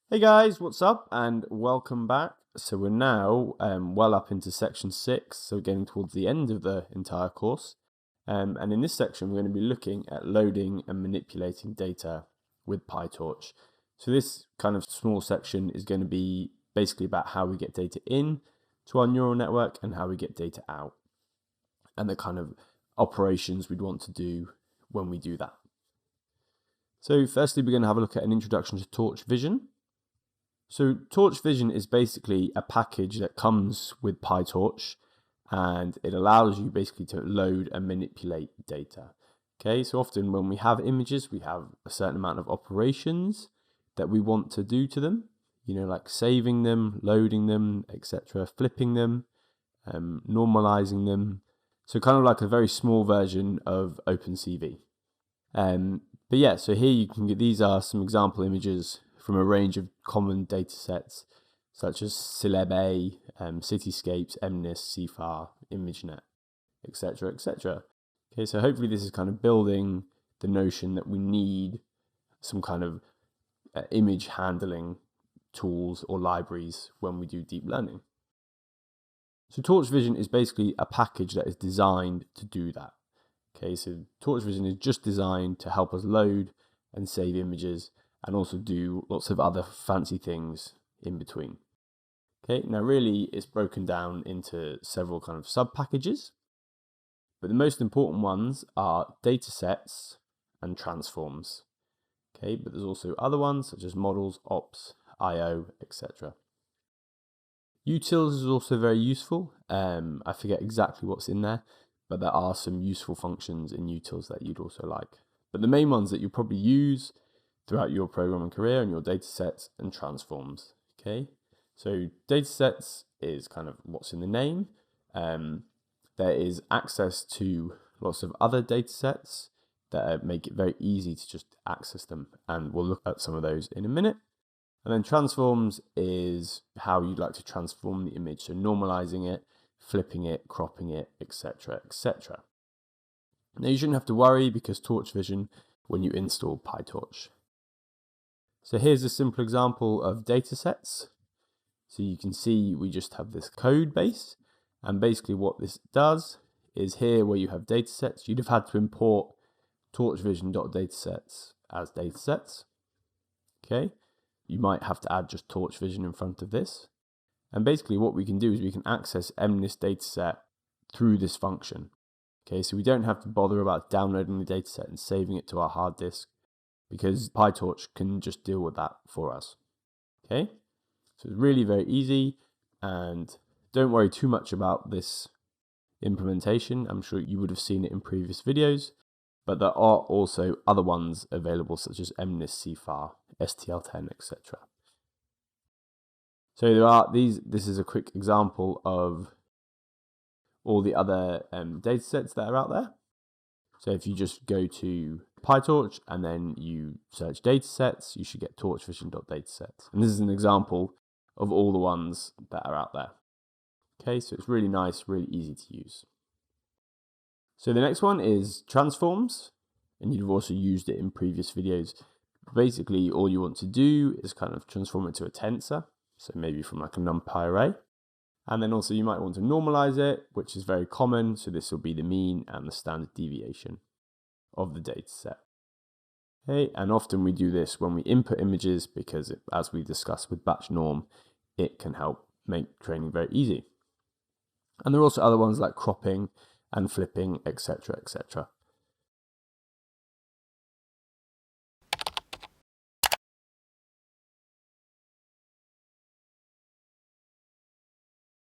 Hey guys, what's up and welcome back. So we're now well up into section 6, so getting towards the end of the entire course. And in this section we're going to be looking at loading and manipulating data with PyTorch. So this kind of small section is going to be basically about how we get data in to our neural network and how we get data out, and the kind of operations we'd want to do when we do that. So firstly we're going to have a look at an introduction to torch vision. So torch vision is basically a package that comes with PyTorch, and it allows you basically to load and manipulate data. Okay, so often when we have images, we have a certain amount of operations that we want to do to them, like saving them, loading them, etc., flipping them, normalizing them. So kind of like a very small version of OpenCV. But yeah, so here you can get, these are some example images from a range of common datasets such as Celeb A, Cityscapes, MNIST, CFAR, ImageNet, etc., etc. Okay, so hopefully this is kind of building the notion that we need some kind of image handling tools or libraries when we do deep learning. So torch vision is basically a package that is designed to do that. Okay, so torch vision is just designed to help us load and save images, and also do lots of other fancy things in between. Okay, now really it's broken down into several kind of sub-packages, but the most important ones are datasets and transforms. Okay, but there's also other ones such as models, ops, IO, etc. Utils is also very useful. I forget exactly what's in there, but there are some useful functions in utils that you'd also like. But the main ones that you'll probably use throughout your programming career and your datasets and transforms. Okay, so datasets is kind of what's in the name. There is access to lots of other datasets that make it very easy to just access them, and we'll look at some of those in a minute. And then transforms is how you'd like to transform the image, so normalizing it, flipping it, cropping it, etc., etc. Now you shouldn't have to worry because torch vision when you install PyTorch. So here's a simple example of datasets. So you can see we just have this code base, and basically what this does is here where you have datasets, you'd have had to import torchivision.datasets as datasets. Okay, you might have to add just torch vision in front of this. And basically what we can do is we can access MNIST dataset through this function. Okay, so we don't have to bother about downloading the dataset and saving it to our hard disk, because PyTorch can just deal with that for us. Okay, so it's really very easy, and don't worry too much about this implementation. I'm sure you would have seen it in previous videos, but there are also other ones available such as MNIST, CFAR, STL10, etc. So there are these. This is a quick example of all the other datasets that are out there. So if you just go to PyTorch and then you search datasets, you should get torchivision.datasets. And this is an example of all the ones that are out there. Okay, so it's really nice, really easy to use. So the next one is transforms, and you've also used it in previous videos. Basically, all you want to do is kind of transform it to a tensor, so maybe from like a NumPy array. And then also you might want to normalize it, which is very common. So this will be the mean and the standard deviation of the data set. Okay, and often we do this when we input images because as we discussed with batch norm, it can help make training very easy. And there are also other ones like cropping and flipping, etc., etc.